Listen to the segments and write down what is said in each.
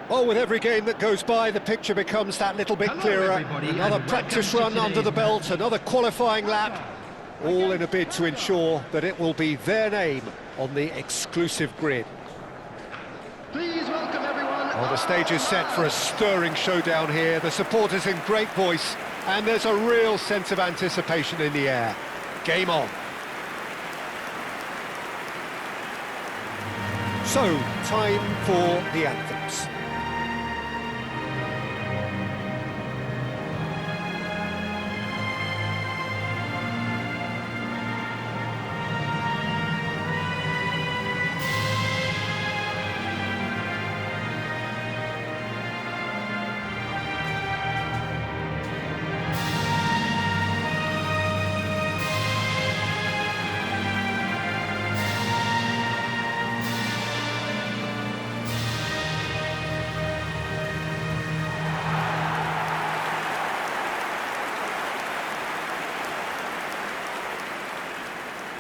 Oh, with every game that goes by, the picture becomes that little bit clearer. Another practice run under the belt, another qualifying lap, all in a bid to ensure that it will be their name on the exclusive grid. Please welcome everyone. Well, the stage is set for a stirring showdown here. The supporters in great voice, and there's a real sense of anticipation in the air. Game on. So, time for the anthems.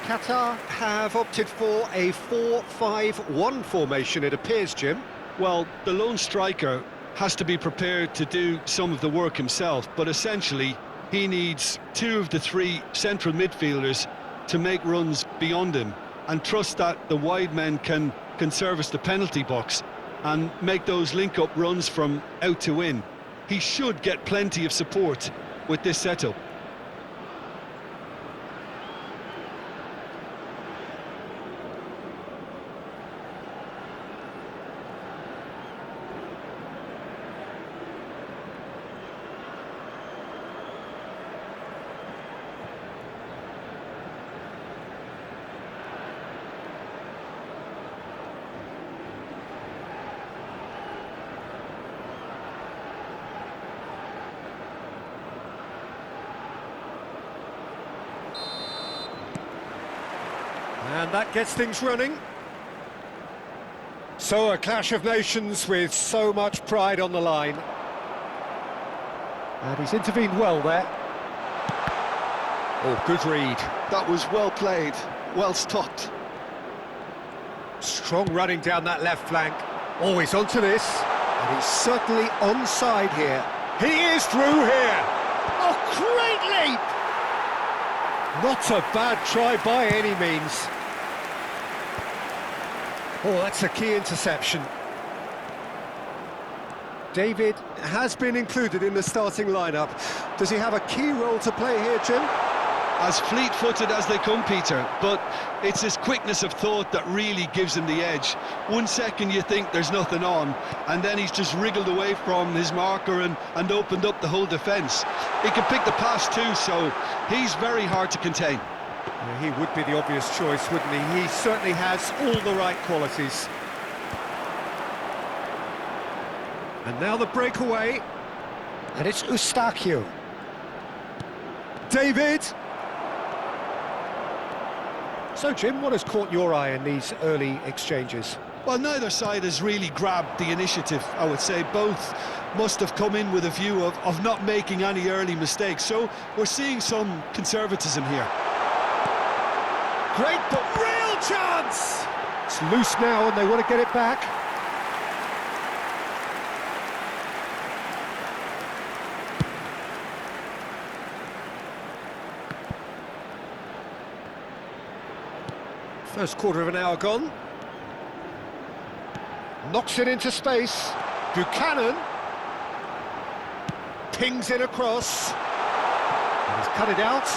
Qatar have opted for a 4-5-1 formation, it appears, Jim. Well, the lone striker has to be prepared to do some of the work himself, but essentially he needs two of the three central midfielders to make runs beyond him and trust that the wide men can service the penalty box and make those link-up runs from out to in. He should get plenty of support with this setup. And that gets things running. So a clash of nations with so much pride on the line. And he's intervened well there. Oh, good read. That was well played, well stopped. Strong running down that left flank. Oh, he's onto this. And he's certainly onside here. He is through here. Oh, great leap! Not a bad try by any means. Oh, that's a key interception. David has been included in the starting lineup. Does he have a key role to play here, Jim? As fleet-footed as they come, Peter, but it's his quickness of thought that really gives him the edge. 1 second you think there's nothing on, and then he's just wriggled away from his marker and opened up the whole defence. He can pick the pass too, so he's very hard to contain. Yeah, he would be the obvious choice, wouldn't he? He certainly has all the right qualities. And now the breakaway. And it's Eustáquio. David! So, Jim, what has caught your eye in these early exchanges? Well, neither side has really grabbed the initiative, I would say. Both must have come in with a view of not making any early mistakes. So we're seeing some conservatism here. Great, but real chance! It's loose now and they want to get it back. First quarter of an hour gone. Knocks it into space. Buchanan. Pings it across. And he's cut it out.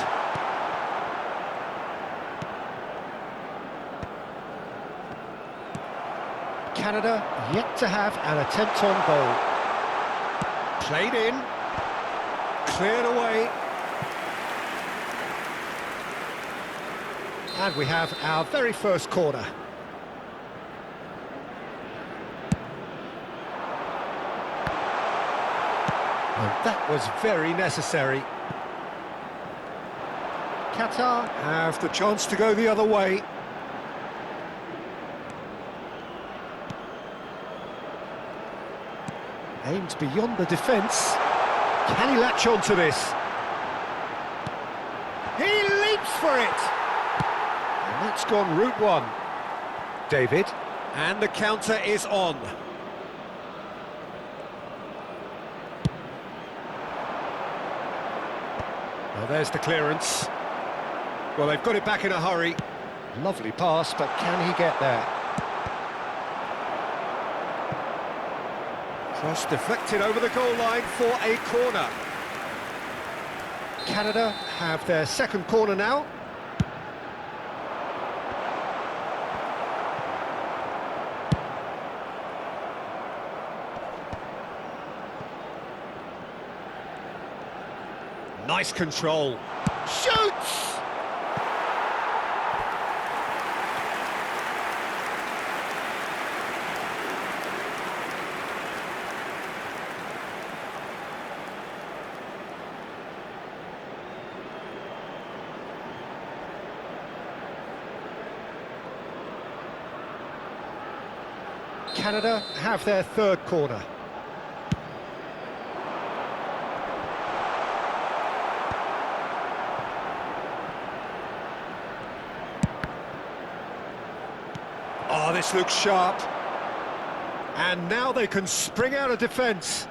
Canada yet to have an attempt on goal. Played in. Cleared away. And we have our very first corner. And that was very necessary. Qatar have the chance to go the other way. Aims beyond the defence. Can he latch on to this? He leaps for it! And that's gone route one. David. And the counter is on. Well, there's the clearance. Well, they've got it back in a hurry. Lovely pass, but can he get there? Cross deflected over the goal line for a corner. Canada have their second corner now. Nice control. Shoots! Canada have their third corner. Oh, this looks sharp. And now they can spring out of defence.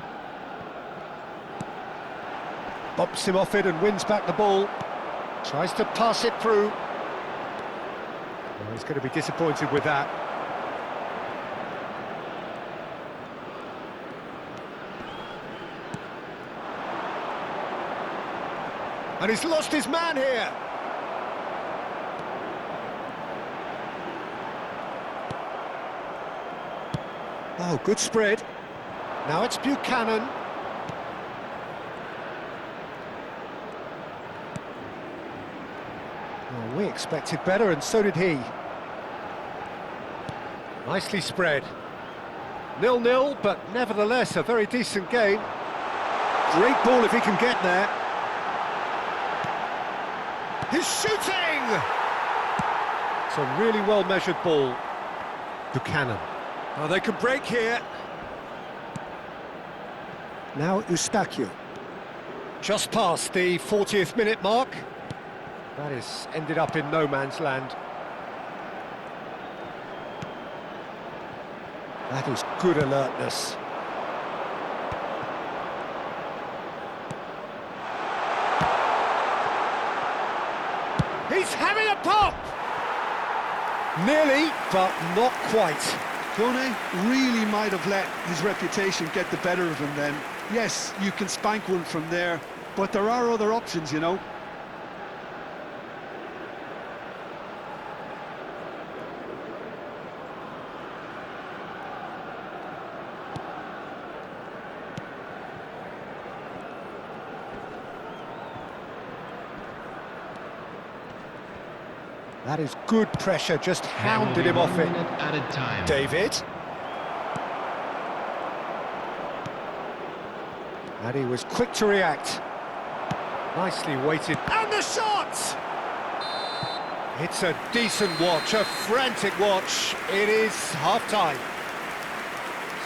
Bumps him off it and wins back the ball. Tries to pass it through. Well, he's going to be disappointed with that. And he's lost his man here. Oh, good spread. Now it's Buchanan. Well, we expected better, and so did he. Nicely spread. 0-0, but nevertheless a very decent game. Great ball if he can get there. He's shooting! It's a really well-measured ball. Buchanan. Oh, they can break here. Now Eustachio. Just past the 40th minute mark. That is ended up in no man's land. That is good alertness. He's having a pop! Nearly, but not quite. Kone really might have let his reputation get the better of him then. Yes, you can spank one from there, but there are other options, you know. That is good pressure, just hounded him off it. Added time. David. And he was quick to react. Nicely weighted. And the shot! It's a decent watch, a frantic watch. It is half-time.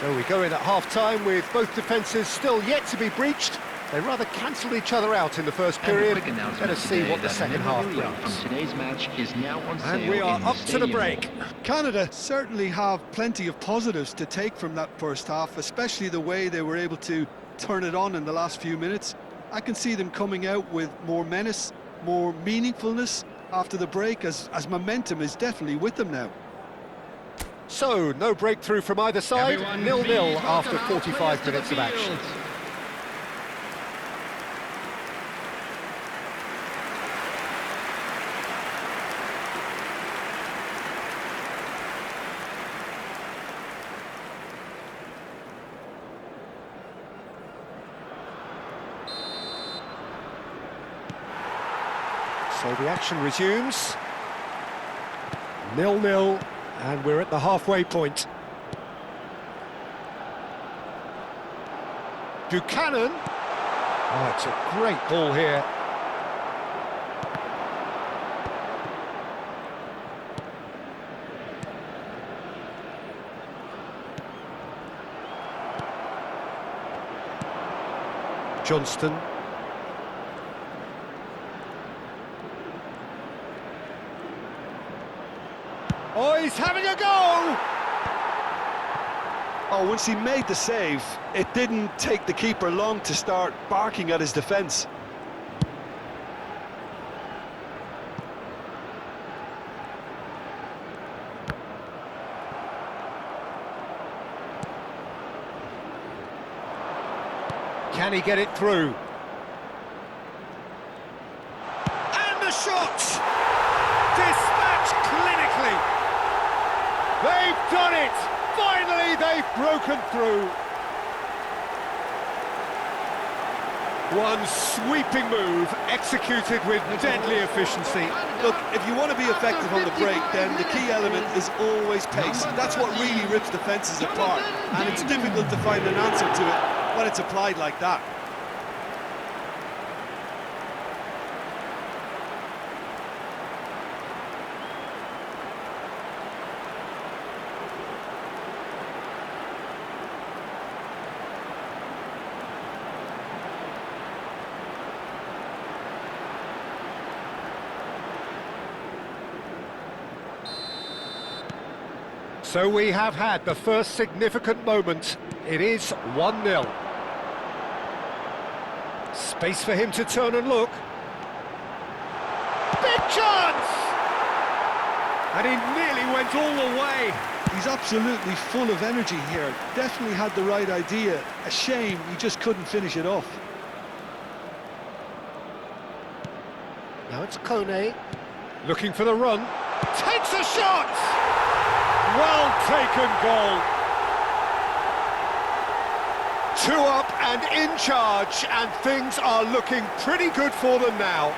So we go in at half-time with both defences still yet to be breached. They rather cancelled each other out in the first period. Let us see what the second half brings. From today's match is now on sale. And we are up to the break. Canada certainly have plenty of positives to take from that first half, especially the way they were able to turn it on in the last few minutes. I can see them coming out with more menace, more meaningfulness after the break, as momentum is definitely with them now. So, no breakthrough from either side, 0-0 after 45 minutes of action. So the action resumes. 0-0, and we're at the halfway point. Buchanan. Oh, it's a great ball here. Johnston. Oh, he's having a go! Oh, once he made the save, it didn't take the keeper long to start barking at his defence. Can he get it through? And the shot! Dispatched clinically! They've done it! Finally, they've broken through! One sweeping move, executed with deadly efficiency. Look, if you want to be effective on the break, then the key element is always pace. That's what really rips defences apart, and it's difficult to find an answer to it when it's applied like that. So we have had the first significant moment. It is 1-0. Space for him to turn and look. Big chance! And he nearly went all the way. He's absolutely full of energy here. Definitely had the right idea. A shame he just couldn't finish it off. Now it's Kone. Looking for the run. Takes a shot! Well taken goal. 2 up and in charge, and things are looking pretty good for them now.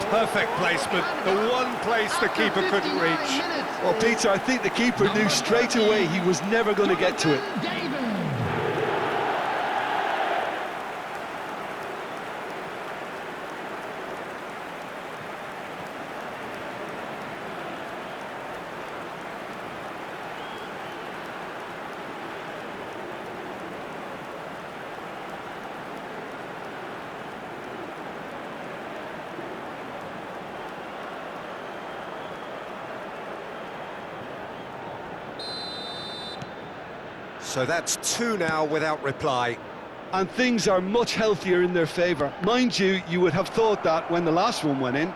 Perfect placement, the one place the keeper couldn't reach. Well, Peter, I think the keeper knew straight away he was never going to get to it. So that's 2 now without reply. And things are much healthier in their favour. Mind you, you would have thought that when the last one went in.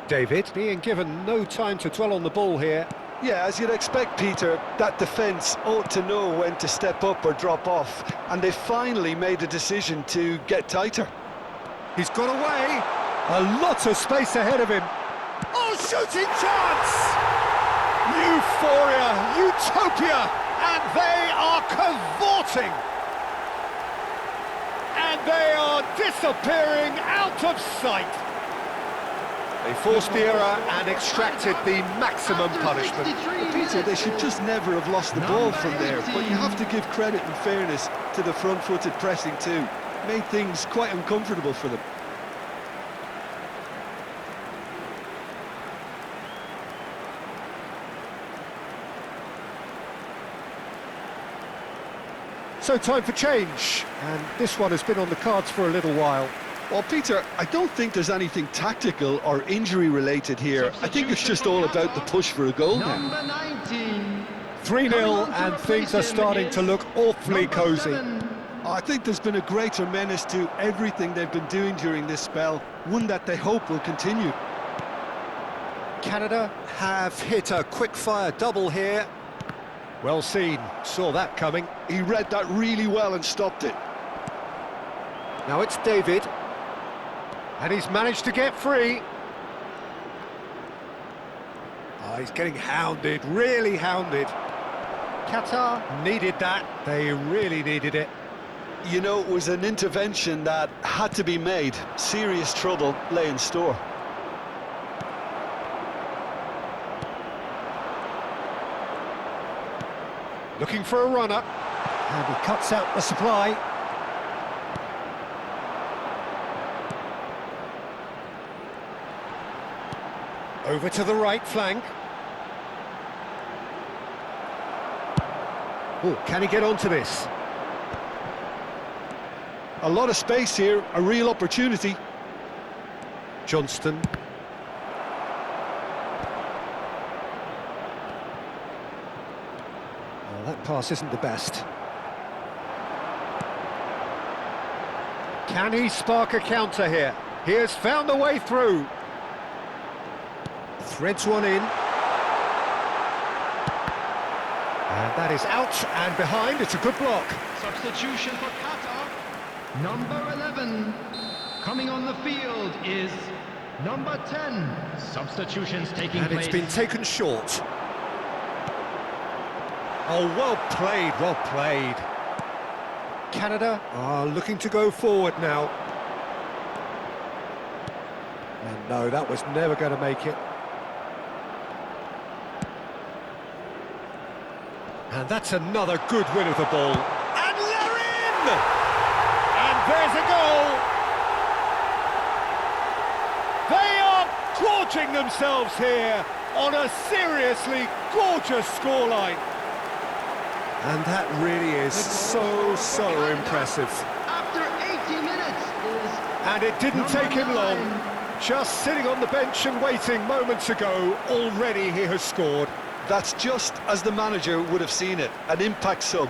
David being given no time to dwell on the ball here. Yeah, as you'd expect, Peter, that defence ought to know when to step up or drop off. And they finally made a decision to get tighter. He's got away. A lot of space ahead of him. Oh, shooting chance! Euphoria, utopia, and they are cavorting. And they are disappearing out of sight. They forced the error and extracted the maximum punishment. Peter, they should just never have lost the ball from there, but you have to give credit and fairness to the front-footed pressing too. Made things quite uncomfortable for them. So time for change, and this one has been on the cards for a little while. Well, Peter, I don't think there's anything tactical or injury-related here. I think it's just all about the push for a goal now. 3-0, and things are starting to look awfully cosy. I think there's been a greater menace to everything they've been doing during this spell, one that they hope will continue. Canada have hit a quick-fire double here. Well seen, saw that coming. He read that really well and stopped it. Now it's David. And he's managed to get free. Oh, he's getting hounded, really hounded. Qatar needed that, they really needed it. You know, it was an intervention that had to be made. Serious trouble lay in store. Looking for a runner. And he cuts out the supply. Over to the right flank. Oh, can he get onto this? A lot of space here, a real opportunity. Johnston. Oh, that pass isn't the best. Can he spark a counter here? He has found a way through. Threads one in. And And that is out and behind. It's a good block. Substitution for Qatar. Number 11. Coming on the field is number 10. Substitutions taking And place. it's been taken short. Oh, well played, well played. Canada are looking to go forward now. And no, that was never going to make it. And that's another good win of the ball. And they're in! And there's a goal! They are gorging themselves here on a seriously gorgeous scoreline. And that really is so impressive. After 80 minutes is... And it didn't take him long. Just sitting on the bench and waiting moments ago, already he has scored. That's just as the manager would have seen it, an impact sub.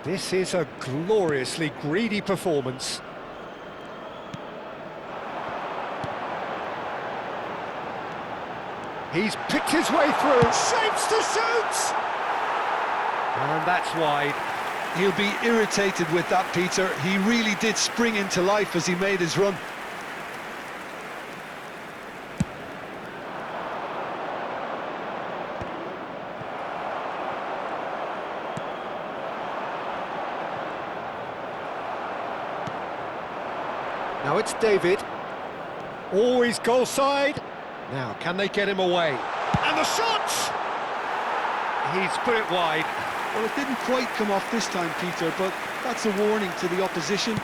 This is a gloriously greedy performance. He's picked his way through, shapes to shoot! And that's wide. He'll be irritated with that, Peter. He really did spring into life as he made his run. Now it's David. Always goal side. Now, can they get him away? And the shot! He's put it wide. Well, it didn't quite come off this time, Peter, but that's a warning to the opposition.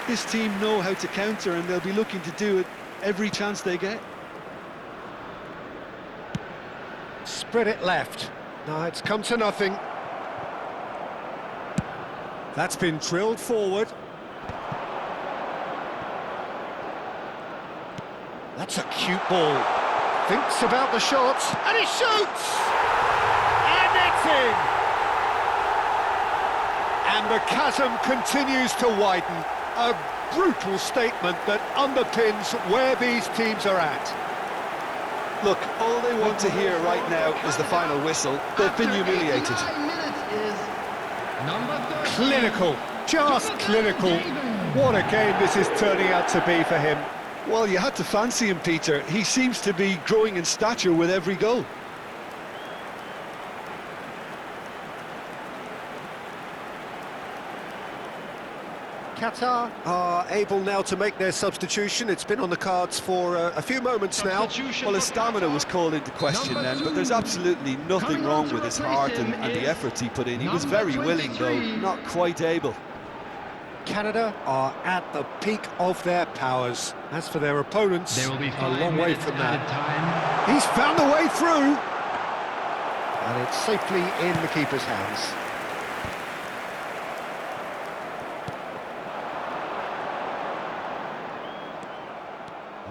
This team know how to counter, and they'll be looking to do it every chance they get. Spread it left. No, it's come to nothing. That's been drilled forward. That's a cute ball. Thinks about the shot, and he shoots! And it's in! And the chasm continues to widen. A brutal statement that underpins where these teams are at. Look, all they want to hear right now is the final whistle. They've been humiliated. After 89 minutes is number 13. Clinical, just clinical. What a game this is turning out to be for him. Well, you had to fancy him, Peter. He seems to be growing in stature with every goal. Qatar are able now to make their substitution. It's been on the cards for a few moments now. Well, his stamina was called into question then, but there's absolutely nothing wrong with his heart and the efforts he put in. He was very willing, though, not quite able. Canada are at the peak of their powers. As for their opponents, There will be a long 5 way minutes from added that. time. He's found the way through! And it's safely in the keeper's hands.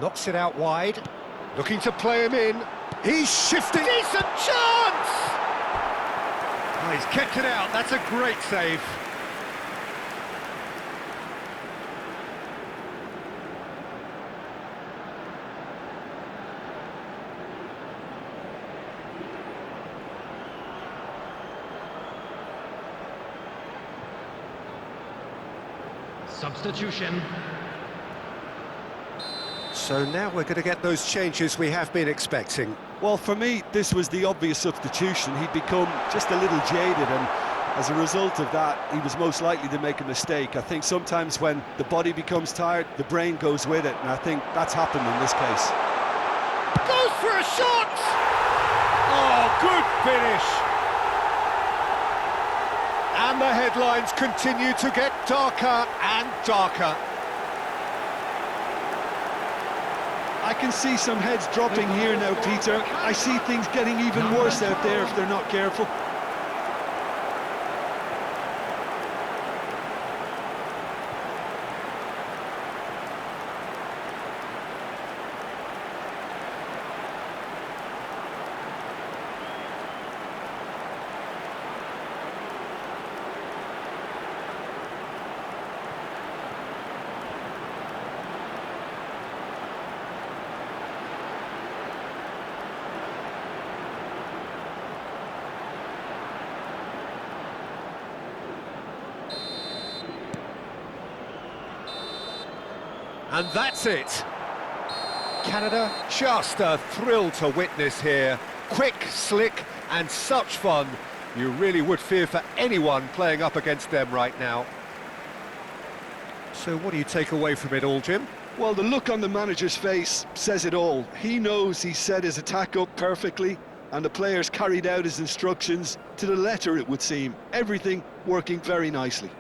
Knocks it out wide. Looking to play him in. He's shifting. Decent chance! Oh, he's kept it out. That's a great save. Substitution. So now we're going to get those changes we have been expecting. Well, for me, this was the obvious substitution. He'd become just a little jaded, and as a result of that, he was most likely to make a mistake. I think sometimes when the body becomes tired, the brain goes with it, and I think that's happened in this case. Goes for a shot! Oh, good finish! And the headlines continue to get darker and darker. I can see some heads dropping here now, Peter. I see things getting even worse out there if they're not careful. And that's it. Canada, just a thrill to witness here. Quick, slick, and such fun. You really would fear for anyone playing up against them right now. So what do you take away from it all, Jim? Well, the look on the manager's face says it all. He knows he set his attack up perfectly, and the players carried out his instructions to the letter, it would seem. Everything working very nicely.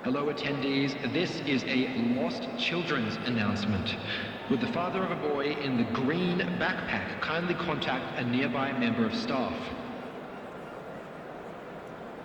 Hello attendees, this is a lost children's announcement. Would the father of a boy in the green backpack kindly contact a nearby member of staff?